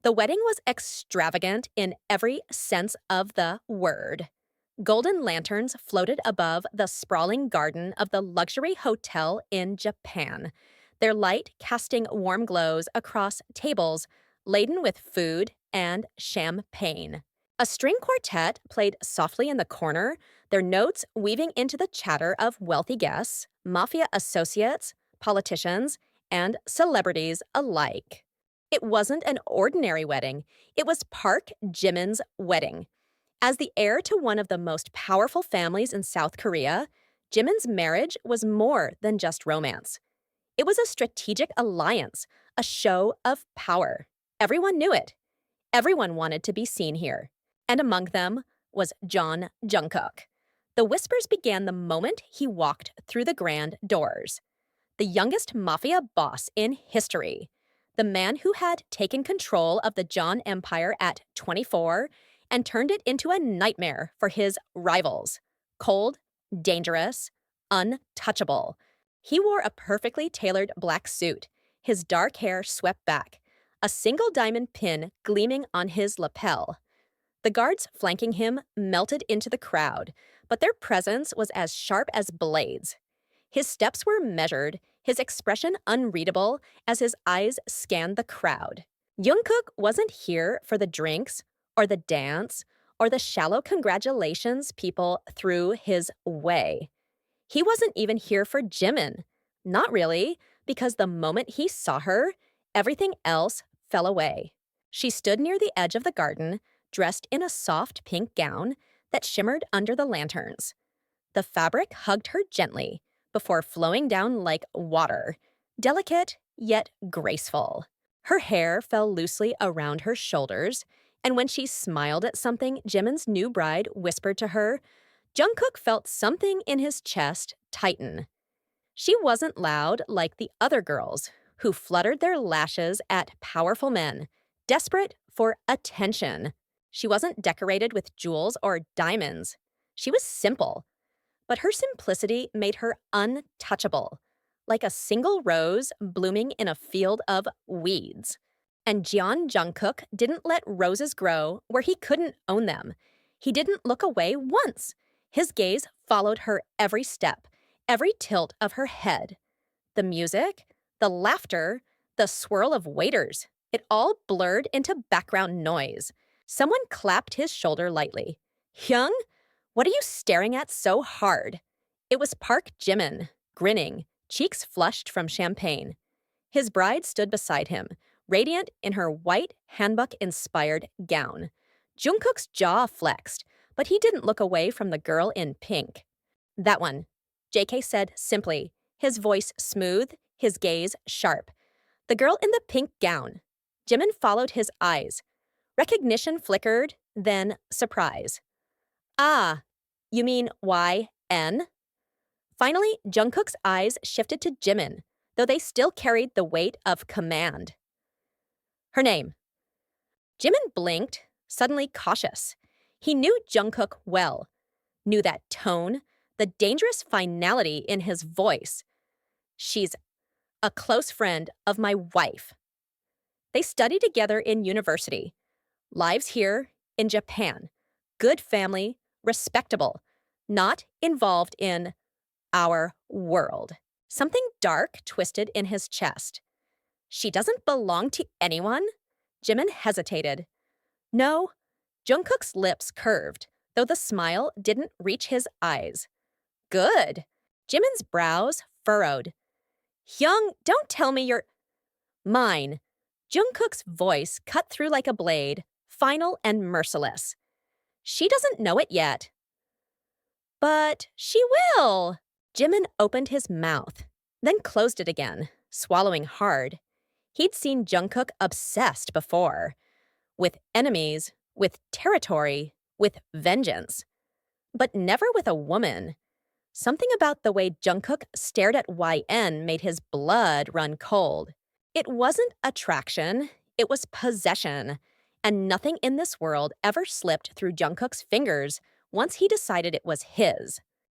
The wedding was extravagant in every sense of the word. Golden lanterns floated above the sprawling garden of the luxury hotel in Japan, their light casting warm glows across tables laden with food and champagne. A string quartet played softly in the corner, their notes weaving into the chatter of wealthy guests, mafia associates, politicians, and celebrities alike. It wasn't an ordinary wedding, it was Park Jimin's wedding. As the heir to one of the most powerful families in South Korea, Jimin's marriage was more than just romance. It was a strategic alliance, a show of power. Everyone knew it. Everyone wanted to be seen here. And among them was Jeon Jungkook. The whispers began the moment he walked through the grand doors. The youngest mafia boss in history. The man who had taken control of the Jeon Empire at 24 and turned it into a nightmare for his rivals. Cold, dangerous, untouchable. He wore a perfectly tailored black suit, his dark hair swept back, a single diamond pin gleaming on his lapel. The guards flanking him melted into the crowd, but their presence was as sharp as blades. His steps were measured, his expression unreadable as his eyes scanned the crowd. Jungkook wasn't here for the drinks, or the dance, or the shallow congratulations people threw his way. He wasn't even here for Jimin. Not really, because the moment he saw her, everything else fell away. She stood near the edge of the garden, dressed in a soft pink gown that shimmered under the lanterns. The fabric hugged her gently before flowing down like water, delicate yet graceful. Her hair fell loosely around her shoulders, and when she smiled at something Jimin's new bride whispered to her, Jungkook felt something in his chest tighten. She wasn't loud like the other girls, who fluttered their lashes at powerful men, desperate for attention. She wasn't decorated with jewels or diamonds. She was simple. But her simplicity made her untouchable, like a single rose blooming in a field of weeds. And Jeon Jungkook didn't let roses grow where he couldn't own them. He didn't look away once. His gaze followed her every step, every tilt of her head. The music, the laughter, the swirl of waiters, it all blurred into background noise. Someone clapped his shoulder lightly. "Hyung, what are you staring at so hard?" It was Park Jimin, grinning, cheeks flushed from champagne. His bride stood beside him, radiant in her white, handbook-inspired gown. Jungkook's jaw flexed, but he didn't look away from the girl in pink. "That one," JK said simply, his voice smooth, his gaze sharp. The girl in the pink gown. Jimin followed his eyes. Recognition flickered, then surprise. "Ah, you mean YN?" Finally, Jungkook's eyes shifted to Jimin, though they still carried the weight of command. "Her name." Jimin blinked, suddenly cautious. He knew Jungkook well, knew that tone, the dangerous finality in his voice. "She's a close friend of my wife." They studied together in university. Lives here in Japan. Good family, respectable, not involved in our world. Something dark twisted in his chest. "She doesn't belong to anyone?" Jimin hesitated. "No." Jungkook's lips curved, though the smile didn't reach his eyes. "Good." Jimin's brows furrowed. "Hyung, don't tell me you're—" "Mine." Jungkook's voice cut through like a blade, final and merciless. "She doesn't know it yet." "But she will." Jimin opened his mouth, then closed it again, swallowing hard. He'd seen Jungkook obsessed before. With enemies, with territory, with vengeance. But never with a woman. Something about the way Jungkook stared at YN made his blood run cold. It wasn't attraction, it was possession. And nothing in this world ever slipped through Jungkook's fingers once he decided it was his.